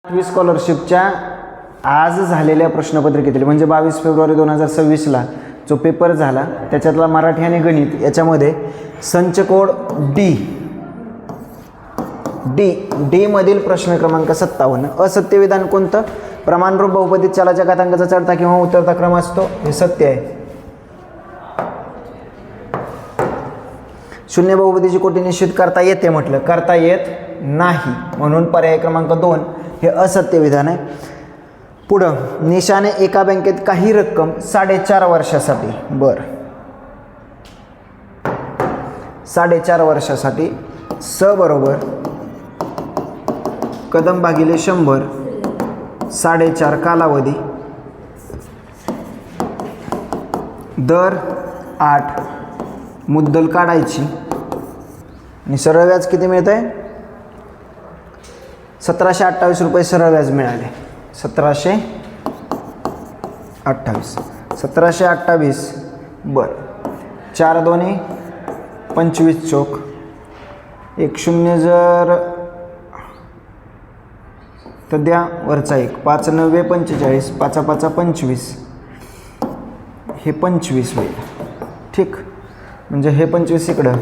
8वी स्कॉलरशिपच्या आज झालेल्या प्रश्नपत्रिकेतील म्हणजे 22 फेब्रुवारी 2026ला जो पेपर झाला त्याच्यातला मराठी आणि गणित याच्यामध्ये संच कोड डी मधील प्रश्न क्रमांक 57 असत्य विधान कोणतं? प्रमाणरूप बहुपदीत चलाच्या घातांकाचा चढता किंवा उतरता क्रम असतो हे सत्य आहे. शून्य बहुपदीची कोटी निश्चित करता येते म्हटलं, करता येत नाही म्हणून पर्याय क्रमांक 2 हे असत्य विधान आहे. पुढं निशाने एका बँकेत काही रक्कम 4.5 वर्षासाठी 4.5 वर्षासाठी स बरोबर कदम भागिले 100 4.5 कालावधी दर 8 मुद्दल काढायची आणि सरळ व्याज किती मिळत आहे? 1728 रुपये सरळ व्याज मिळाले. 1728 बरं 4 दोन्ही 25 चोक 1 0 जर तर द्या वरचा 1 5 9 45 5 5 25 हे 25 होईल. ठीक म्हणजे हे 25 इकडं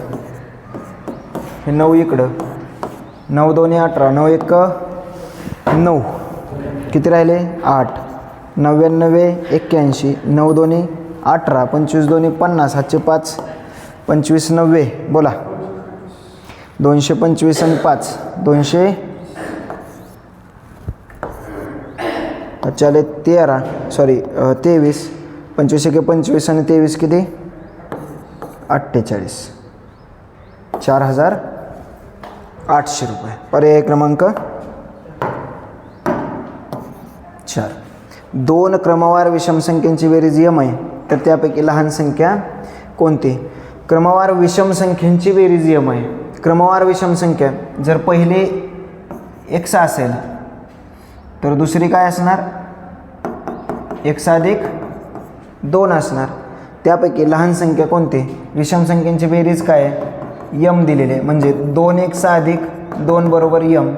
हे 9 इकडं 9 2 18 9 1 9 किती राहिले 8 99 81 9 2 18 25 2 50 हातचे 5 25 90 बोला 225 आणि 5 200 चाले 13 सॉरी 23 25 1 25 आणि 23 किती 48 4800 रुपये. पर्याय क्रमांक 4. 2 क्रमवार विषम संख्यांची बेरीज यम आहे तर त्यापैकी लहान संख्या कोणती? क्रमवार विषम संख्यांची बेरीज यम आहे. क्रमवार विषम संख्या जर पहिले x असेल तर दुसरी काय असणार x अधिक 2 असणार. त्यापैकी लहान संख्या कोणती? विषम संख्यांची बेरीज काय आहे? यम दिलेले आहे म्हणजे 2x अधिक 2 बरोबर यम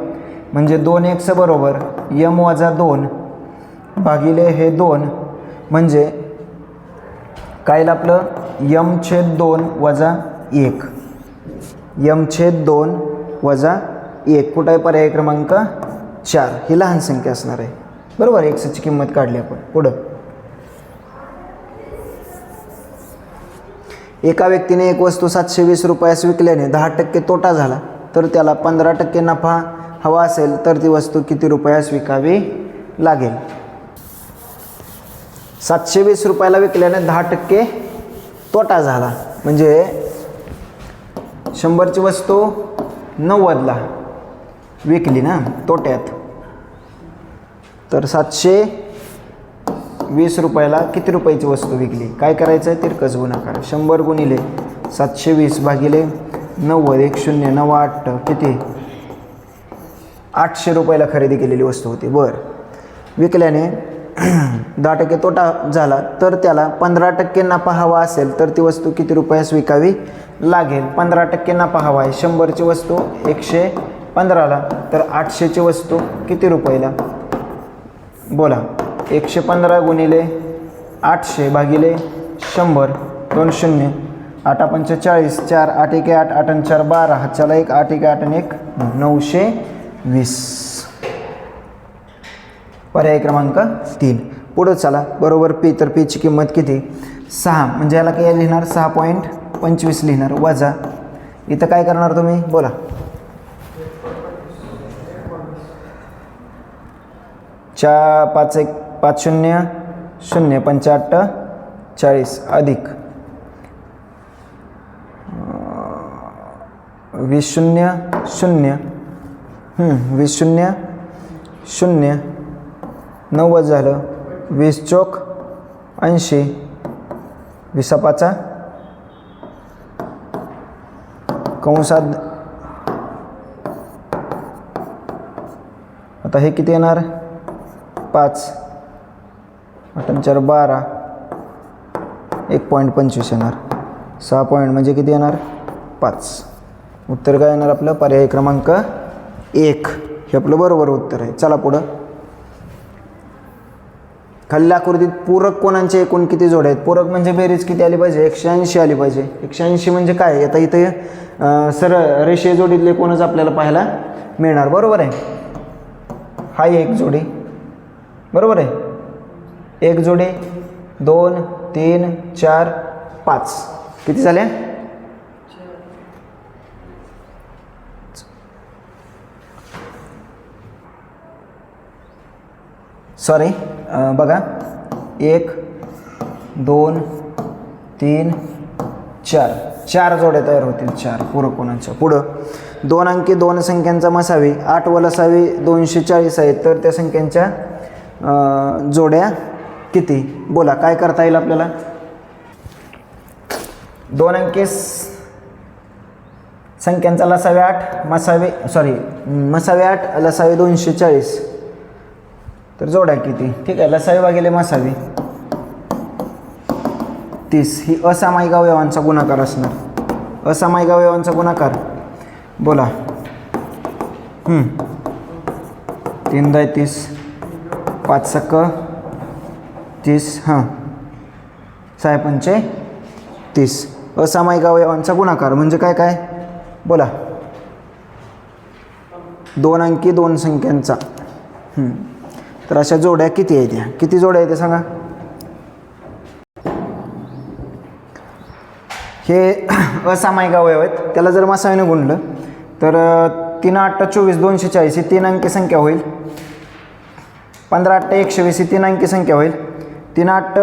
म्हणजे 2x बरोबर यम वजा 2 भागिले हे 2 म्हणजे काय आपलं यम छेद 2 वजा 1 यम छेद 2 वजा 1 कुठं आहे? पर्याय क्रमांक 4 ही लहान संख्या असणार आहे. बरोबर एक्सची किंमत काढली आपण. पुढं एका व्यक्तीने एक वस्तू 720 रुपयास विकल्याने 10% तोटा झाला तर त्याला 15% नफा हवा असेल तर ती वस्तू किती रुपयास विकावी लागेल? 720 रुपयाला विकल्याने 10% तोटा झाला म्हणजे 100ची वस्तू 90ला विकली ना तोट्यात तर 720 रुपयाला किती रुपयाची वस्तू विकली? काय करायचं आहे? तिरकस गुणाकार 100 गुणिले 720 भागिले 90 1 0 9 8 किती 800 रुपयाला खरेदी केलेली वस्तू होती. बरं विकल्याने 10% तोटा झाला तर त्याला 15% नफा हवा असेल तर ती वस्तू किती रुपयास विकावी लागेल? 15% नफा हवा आहे. 100ची वस्तू 115ला तर 800ची वस्तू किती रुपयाला? बोला 115 गुणिले 800 भागिले 100 2 0 8 5 40 4 8 1 8 8 आणि 4 12 हातच्याला 1 8 1 8 आणि 1 920. पर्याय क्रमांक 3. पुढं चला बरोबर पी तर पीची किंमत किती 6 म्हणजे याला काय लिहिणार 6.25 लिहिणार वजा इथं काय करणार तुम्ही बोला 5 1 5 0 0 5 8 40 अधिक 20 0 0 20 0 0 90 झालं 20 चोक 80 20 5 कंसात आता हे किती येणार 5 8 4 12 1.25 येणार 6 पॉईंट म्हणजे किती येणार 5. उत्तर काय येणार आपलं पर्याय क्रमांक 1. हे आपलं बरोबर उत्तर आहे. चला पुढं. खालील आकृतीत पूरक कोणांचे एकूण किती जोड्या आहेत? पूरक म्हणजे बेरीज किती आली पाहिजे? 180 आली पाहिजे. 180 म्हणजे काय? आता इथे रेषीय जोडीतले कोणच आपल्याला पाहायला मिळणार. बरोबर आहे. हा एक जोडी, बरोबर आहे. एक जोडी, 2 3 4 5 किती झाल्या? सॉरी, बघा 1 2 3 4 4 जोड्या तयार होतील. 4 पूरक कोणांच्या. पुढं 2 अंकी 2 संख्यांचा मसावी 8 व लसावी 240 आहेत, तर त्या संख्यांच्या जोड्या किती? बोला, काय करता येईल आपल्याला? 2 अंकी संख्यांचा लसावी 8 मसावी 8 लसावी 240, तर जोड्या किती? ठीक आहे, लसावी भागिले मसावी 30. ही असामायिक अवयवांचा गुणाकार असणार. असामायिक अवयवांचा गुणाकार बोला. 3 × 30 5 × 30 6 × 30. असामायिक अवयवांचा गुणाकार म्हणजे काय काय बोला? 2 अंकी 2 संख्यांचा. तर अशा जोड्या किती आहेत? त्या किती जोड्या आहेत सांगा? हे असामायिक अवयव आहेत. त्याला जर मसावीने गुणलं तर 3 8 24 240 ही 3 अंकी संख्या होईल. 15 8 120 ही 3 अंकी संख्या होईल. 3 8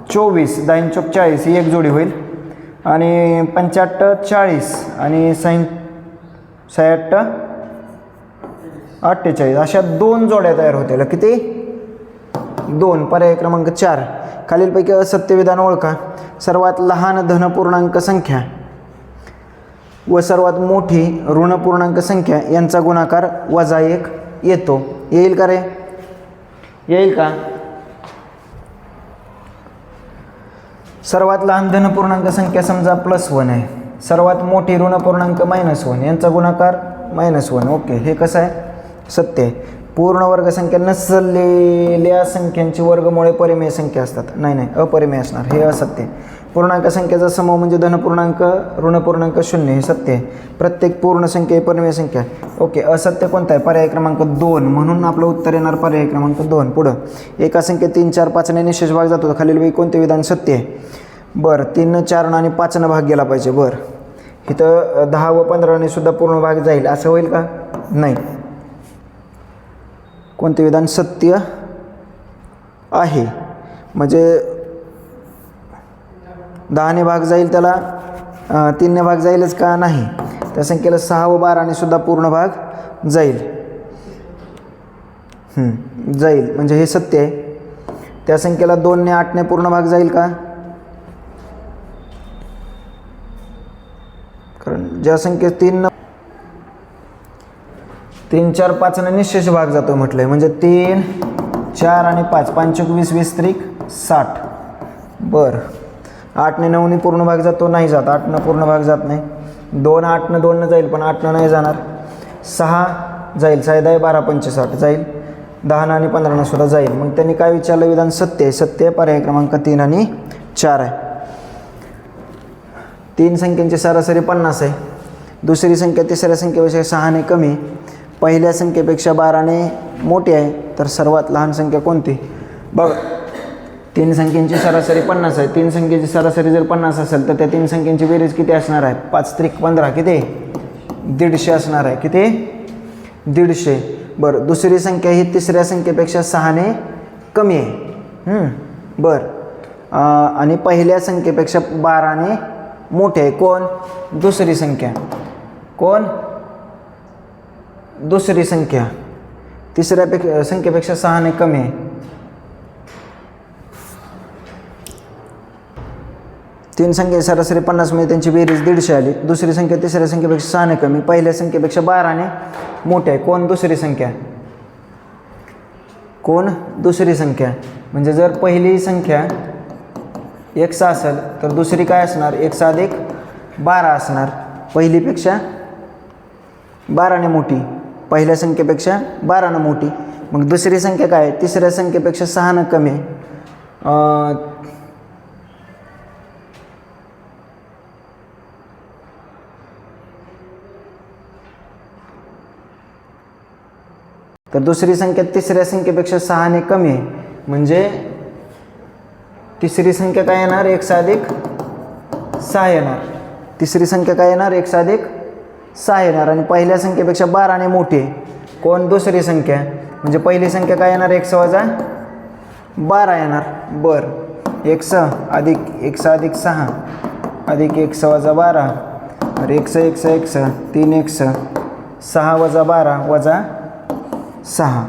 24 10 चौक 40 ही एक जोडी होईल. आणि 5 8 40 आणि 6 8 48 अशा 2 जोड्या तयार होतील. किती? 2. पर्याय क्रमांक 4. खालीलपैकी असत्य विधान ओळखा. सर्वात लहान धनपूर्णांक संख्या व सर्वात मोठी ऋणपूर्णांक संख्या यांचा गुणाकार -1 येतो. येईल का रे? येईल का? सर्वात लहान धनपूर्णांक संख्या समजा +1 आहे, सर्वात मोठी ऋणपूर्णांक -1 यांचा गुणाकार -1. ओके, हे कसं आहे? सत्य आहे. पूर्ण वर्ग संख्या नसलेल्या संख्यांची वर्गमुळे परिमेय संख्या असतात. नाही, अपरिमेय असणार. हे असत्य आहे. पूर्णांक संख्येचा समूह म्हणजे धनपूर्णांक ऋणपूर्णांक 0 हे सत्य आहे. प्रत्येक पूर्ण संख्या ही परिमेय संख्या आहे. ओके, असत्य कोणता आहे? पर्याय क्रमांक 2. म्हणून आपलं उत्तर येणार पर्याय क्रमांक 2. पुढं एका संख्येत 3 4 5 ने निशेष भाग जातो. खालीलपैकी कोणते विधान सत्य आहे? बरं, 3 4 आणि 5 भाग गेला पाहिजे. बरं, इथं 10 व 15 ने सुद्धा पूर्ण भाग जाईल असं होईल का? नाही. कोणते विधान सत्य आहे? म्हणजे 10 ने भाग जाईल त्याला 3 ने भाग जाईलच का? नाही. त्या संख्येला 6 व 12 ने सुद्धा पूर्ण भाग जाईल. जाईल म्हणजे हे सत्य आहे. त्या संख्येला 2 ने 8 ने पूर्ण भाग जाईल का? कारण ज्या संख्येत 3 4 5 ने निशेष भाग जातो म्हटलंय, म्हणजे 3 4 आणि 5 5 20 20 त्रिक 60. बरं, 8 ने 9 ने पूर्ण भाग जातो? नाही जात. 8 ने पूर्ण भाग जात नाही. 2 8 ने 2 ने जाईल, पण 8 ने नाही जाणार. 6 जाईल, 6 10 12 65 जाईल. 10 आणि 15 ने सुद्धा जाईल. मग त्यांनी काय विचारलं? विधान सत्य आहे. सत्य पर्याय क्रमांक 3 आणि 4 आहे. 3 संख्यांची सरासरी 50 आहे. दुसरी संख्या तिसऱ्या संख्येपेक्षा 6 ने कमी, पहिल्या संख्येपेक्षा 12 ने मोठी आहे, तर सर्वात लहान संख्या कोणती? बघ, 3 संख्यांची सरासरी 50 आहे. 3 संख्येची सरासरी जर 50 असेल तर त्या 3 संख्यांची बेरीज किती असणार आहे? 5 त्रिक 15 किती? 150 असणार आहे. किती? 150. बरं, दुसरी संख्या ही तिसऱ्या संख्येपेक्षा 6 ने कमी आहे. बरं, आणि पहिल्या संख्येपेक्षा 12 ने मोठे आहे. कोण? दुसरी संख्या. कोण? दुसरी संख्या. तिसऱ्या संख्येपेक्षा 6 ने कमी आहे. 3 संख्या सरासरी 50 मध्ये त्यांची बेरीज 150 आली. दुसरी संख्या तिसऱ्या संख्येपेक्षा 6 ने कमी, पहिल्या संख्येपेक्षा 12 ने मोठे आहे. कोण? दुसरी संख्या. कोण? दुसरी संख्या. म्हणजे जर पहिली संख्या 1 असेल तर दुसरी काय असणार? 1 अधिक 12 असणार. पहिलीपेक्षा 12 ने मोठी. पहिल्या संख्येपेक्षा 12 मोठी. मग दुसरी संख्या काय आहे? तिसऱ्या संख्येपेक्षा 6 कमी आहे. तर दुसरी संख्या तिसऱ्या संख्येपेक्षा 6 कमी आहे, म्हणजे तिसरी संख्या काय येणार? 1+6 येणार. तिसरी संख्या काय येणार? 1+6 येणार. आणि पहिल्या संख्येपेक्षा 12 मोठी आहे. कोण? दुसरी संख्या. म्हणजे पहिली संख्या काय येणार? 1+12 येणार. बरं, 1 अधिक 1+6 अधिक 1+12 अरे 1 3 1 6 - 12 - 6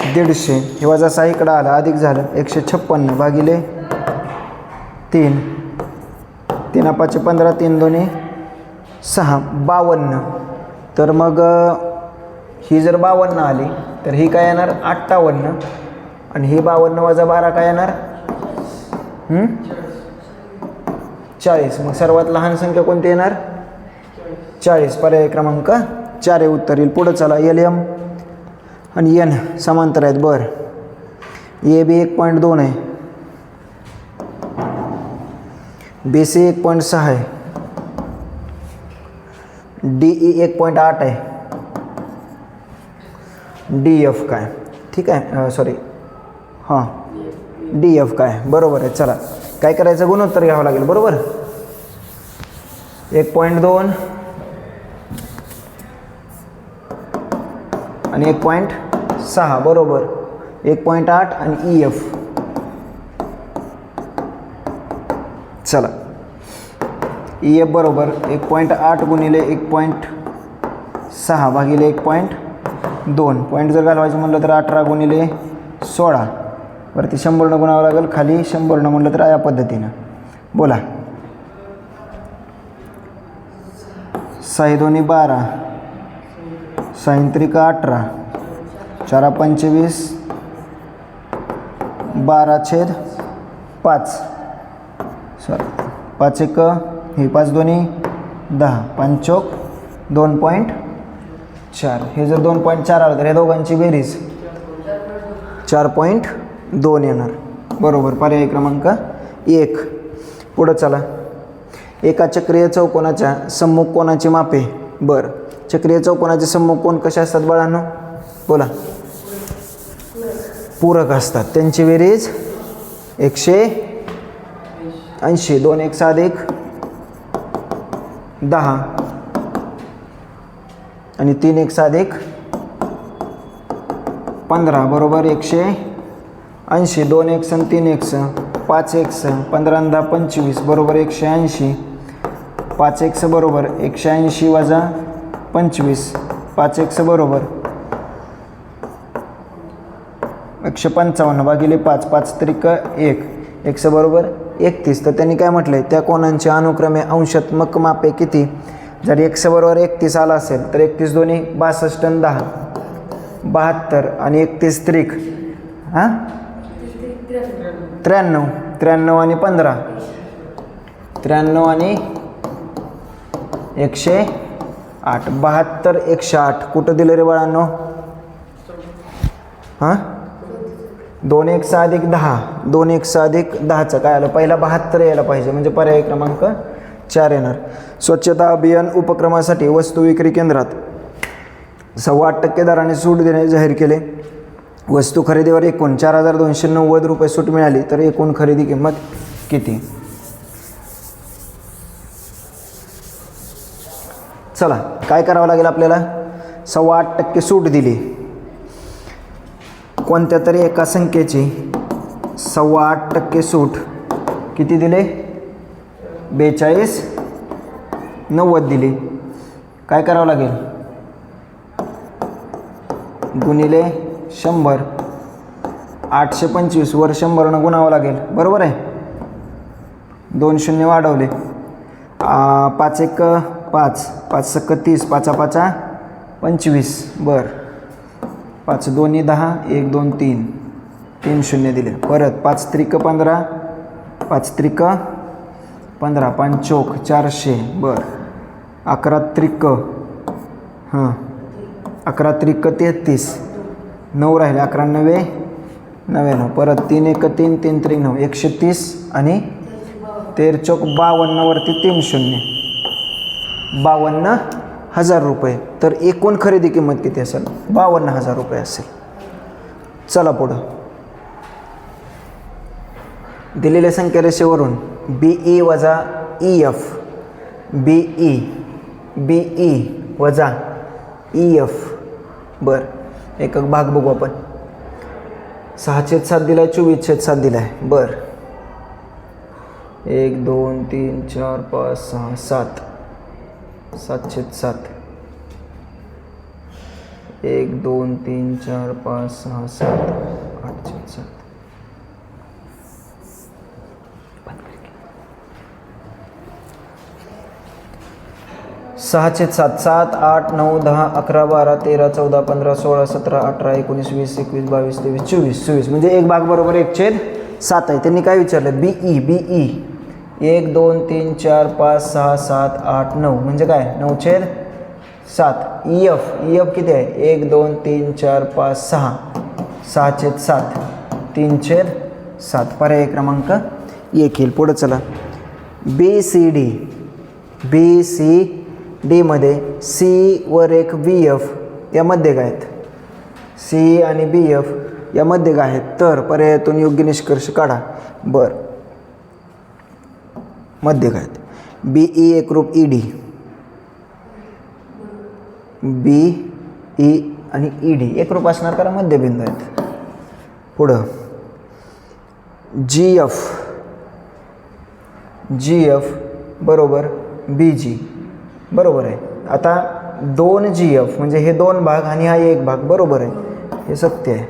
150. हे -6 इकडं आलं, अधिक झालं 156 भागिले 3 3 5 15 3 2 6 52. तर मग ही जर 52 आली तर ही काय येणार? 58. आणि ही 52 - 12 काय येणार? 40. मग सर्वात लहान संख्या कोणती येणार? 40. पर्याय क्रमांक 4 हे उत्तर येईल. पुढं चला. LM आणि N समांतर आहेत. बरं, AB 1.2 आहे, BC 1.6 आहे, DE 1.8 आहे, DF काय? ठीक आहे, सॉरी हां DF काय? बरोबर आहे. चला, काय करायचं? गुणोत्तर घ्यावं लागेल. बरोबर, 1.2 आणि 1.6 बरोबर 1.8 आणि EF. चला, EF बरोबर 1.8 गुणिले 1.6 भागिले 1.2. पॉईंट जर घालवायचं म्हटलं तर 18 गुणिले 16 वरती 100 गुणावं लागेल, खाली 100 म्हटलं तर या पद्धतीनं. बोला. 6 2 12 6 3 18 4 25 12/5 सॉरी 5 1 हे 5 2 10 5 चौक 2.4. हे जर 2.4 आलं तर हे दोघांची बेरीज 4.2 येणार. बरोबर, पर्याय क्रमांक 1. पुढं चला. एका चक्रीय चौकोनाच्या सम्मुख कोनाची मापे. बरं, चक्रीय चौकोनाचे सम्मुख कोन कसे असतात बाळांनो? बोला. पूरक असतात. त्यांची बेरीज 180. 2 1 अधिक 10 आणि 3 1 अधिक 15 बरोबर 180. 2 1 आणि 3 1 5 1 15 आणि 10 25 बरोबर 180. 5 1 बरोबर 180 वजा 25. 5 1 बरोबर 155 भागिले 5 5 त्रिक 1 1 बरोबर 31. तर त्यांनी काय म्हटलंय? त्या कोणांचे अनुक्रमे अंशात्मक मापे किती? जर 1 बरोबर 31 आला असेल तर 31 2 62 आणि 10 72 आणि 31 त्रिक 93 93 आणि 15 93 आणि 108 72 108. कुठं दिलं रे बाळांनो? 2 1 अधिक 10 2 1 अधिक 10चं काय आलं? पहिला 72 यायला पाहिजे, म्हणजे पर्याय क्रमांक 4 येणार. स्वच्छता अभियान उपक्रमासाठी वस्तू विक्री केंद्रात 8.25% दराने सूट देणे जाहीर केले. वस्तू खरेदीवर एकूण 4290 रुपये सूट मिळाली, तर एकूण खरेदी किंमत किती? चला, काय करावं लागेल आपल्याला? 8.25% सूट दिली. कोणत्या तरी एका संख्येची 8.25% सूट किती दिले? 4290 दिली. काय करावं लागेल? गुणिले 100. 825 वर 100 गुणावं लागेल. बरोबर आहे. 2 शून्य वाढवले. 5 1 5 5 1 30 5 5 25. बरं, 5 2 10 1 2 3 3 शून्य दिले. परत 5 त्रिक 15 5 त्रिक 15 5 चौक 400. बरं, 11 त्रिक 11 त्रिक 33, 9 राहिले, 11 नवे 99, परत 3 एक 3, 3 त्रिक 9, 130 आणि 13 चौक 52 वरती 3 शून्य, 52,000 रुपये. तर एकूण खरेदी किंमत किती असेल? 52,000 रुपये असेल. चला पुढं. दिलेल्या संख्या रेषेवरून BE वजा EF, BE वजा EF. बरं, एक भाग बघू आपण. 6/7 दिला आहे, 24/7 दिला आहे. बरं, 1 2 3 4 5 6 7, 7/7, 1 2 3 4 5 6 7, 8/7. 6/7, 7 8 9 10 11 12 13 14 15 16 17 18 19 20 21 22 23 24 म्हणजे एक भाग बरोबर 1/7 आहे. त्यांनी काय विचारलं? BE 1 2 3 4 5 6 7 8 9 म्हणजे काय? 9/7. EF किती आहे? 1 2 3 4 5 6, 6/7, 3/7. पर्याय क्रमांक 1 येईल. पुढं चला. BCD मध्ये C वर एक BF यामध्ये काय आहेत? C आणि BF यामध्ये काय आहेत? तर पर्यायातून योग्य निष्कर्ष काढा. बरं, मध्ये काय आहेत? BE एकरूप ED, BE आणि ED एकरूप असणार कारण मध्यबिंदू आहेत. पुढं GF बरोबर BG बरोबर आहे. आता 2 GF म्हणजे हे 2 भाग आणि हा 1 भाग बरोबर आहे, हे सत्य आहे.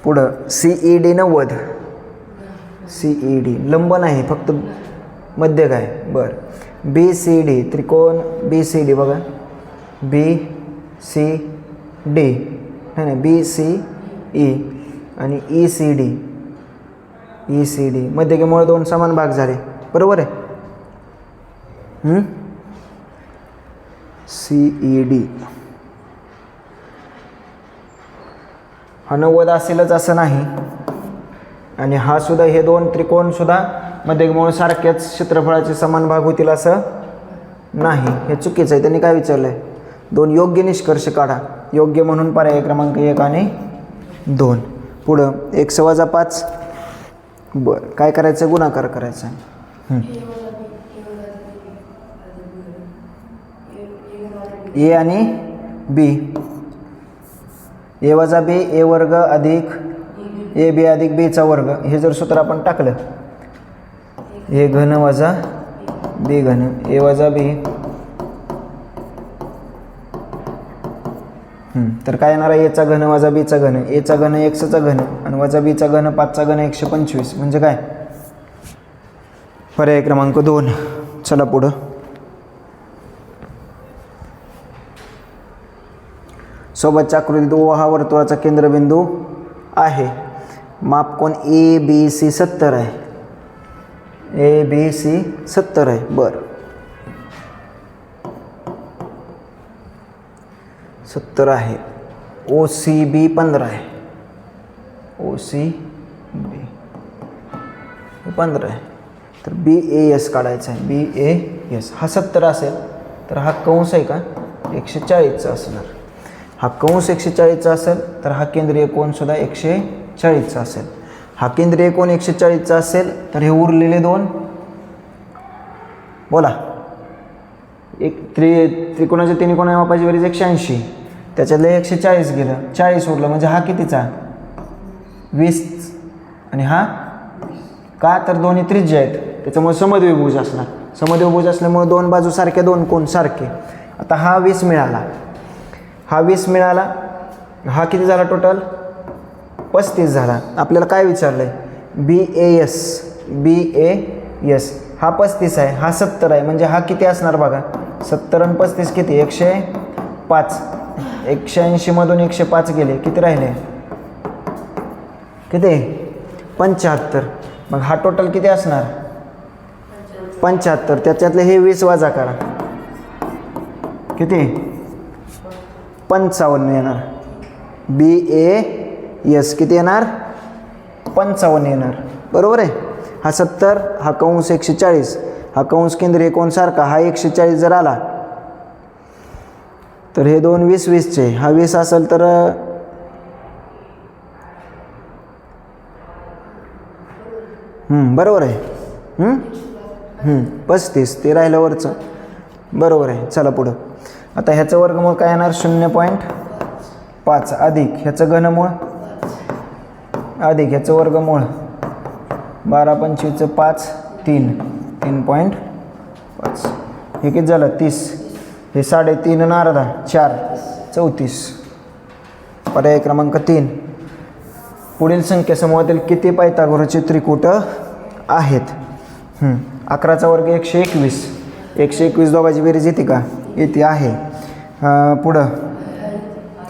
पुढं CED 90, CED लंब नाही फक्त मध्य काय? बरं, BCD त्रिकोण BCD बघा, BCD नाही BCE आणि ECD मध्यकेमुळे 2 समान भाग झाले, बरोबर आहे. CED हा 90 असेलच असं नाही, आणि हा सुद्धा, हे 2 त्रिकोण सुद्धा मध्यकेमुळे सारख्याच क्षेत्रफळाचे समान भाग होतील असं नाही, हे चुकीचं आहे. त्यांनी काय विचारलं आहे? 2 योग्य निष्कर्ष काढा. योग्य म्हणून पर्याय क्रमांक 1 आणि 2. पुढं 1 वजा 5. बरं, काय करायचं? गुणाकार करायचा. A आणि B, A वजा B A वर्ग अधिक AB अधिक B चा वर्ग, हे जर सूत्र आपण टाकलं, A घन वजा B घन, A वजा B, तर काय येणार आहे? A चा घन वजा B चा घन, A चा घन X चा घन आणि वजा B चा घन 5 चा घन 125 म्हणजे काय? पर्याय क्रमांक 2. चला पुढं. सोबतच्या आकृतीत O हा वर्तुळाचा केंद्रबिंदू आहे. मापकोन ABC 70 आहे. ABC 70 आहे. बरं, 70 आहे. OCB 15 आहे. OCB 15 आहे. तर BAS काढायचं आहे. BAS हा 70 असेल तर हा कंस आहे का? 140चा असणार. हा कंस 140चा असेल तर हा केंद्रीय कोन सुद्धा 140चा असेल. हा केंद्रीय कोन 140चा असेल तर हे उरलेले 2 बोला, एक त्रिकोणाच्या 3 कोना मापाची बेरीज 180, त्याच्यातलं 140 गेलं, 40 उरलं म्हणजे हा कितीचा? 20. आणि हा का? तर दोन्ही त्रिज्या आहेत, त्याच्यामुळे समद्विभुज असणार. समद्विभुज असल्यामुळे 2 बाजू सारख्या, 2 कोन सारखे. आता हा 20 मिळाला, हा 20 मिळाला, हा किती झाला टोटल? 35 झाला. आपल्याला काय विचारलं आहे? BAS हा 35 आहे, हा 70 आहे, म्हणजे हा किती असणार बघा? 70 आणि 35 किती? 105. 180 मधून 105 गेले, किती राहिले? किती? 75. मग हा टोटल किती असणार? 75. त्याच्यातले हे 20 वजा करा, किती? 55 येणार. BAS किती येणार? 55 येणार. बरोबर आहे. हा 70, हा कंस 140, हा कंस केंद्रीय कोण सारखा, हा 140 जर आला तर हे दोन 20 20चे, हा 20 असेल तर बरोबर आहे. 35 ते राहिलं वरचं. बरोबर आहे. चला पुढं. आता ह्याचं वर्गमूळ काय येणार? 0.5 अधिक ह्याचं घनमूळ अधिक ह्याचं वर्गमूळ 12 25 5 3.5. हे किती झालं? 30. हे 3.5 आणि अर्धा 4 34. पर्याय क्रमांक 3. पुढील संख्यासमूहातील किती पायथागोरसचे त्रिकूट आहेत? 11चा वर्ग 121. 121 दोघांची बेरीज येते का? येते आहे. पुढं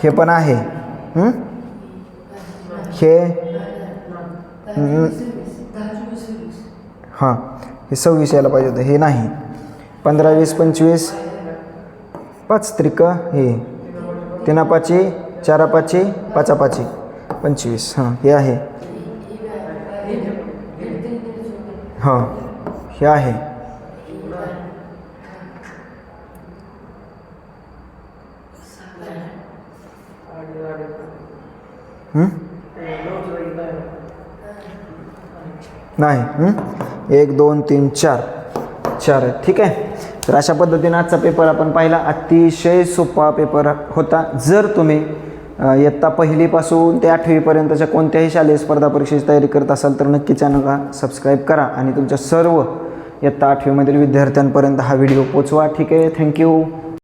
हे पण आहे. हे हां हे 26 यायला पाहिजे होतं, हे नाही. 15 20 25 5 त्रिक हे 3 5 4 5 5 5 25. हां हे आहे. हां हे आहे. नाही. 1 2 3 4 4. ठीक आहे. तर अशा पद्धतीने आजचा पेपर आपण पाहिला. अतिशय सोपा पेपर होता. जर तुम्ही इयत्ता पहिलीपासून ते 8वीपर्यंतच्या कोणत्याही शालेय स्पर्धा परीक्षेची तयारी करत असाल तर नक्की चॅनलला सबस्क्राईब करा आणि तुमच्या सर्व इयत्ता 8वीमधील विद्यार्थ्यांपर्यंत हा व्हिडिओ पोचवा. ठीक आहे. थँक्यू.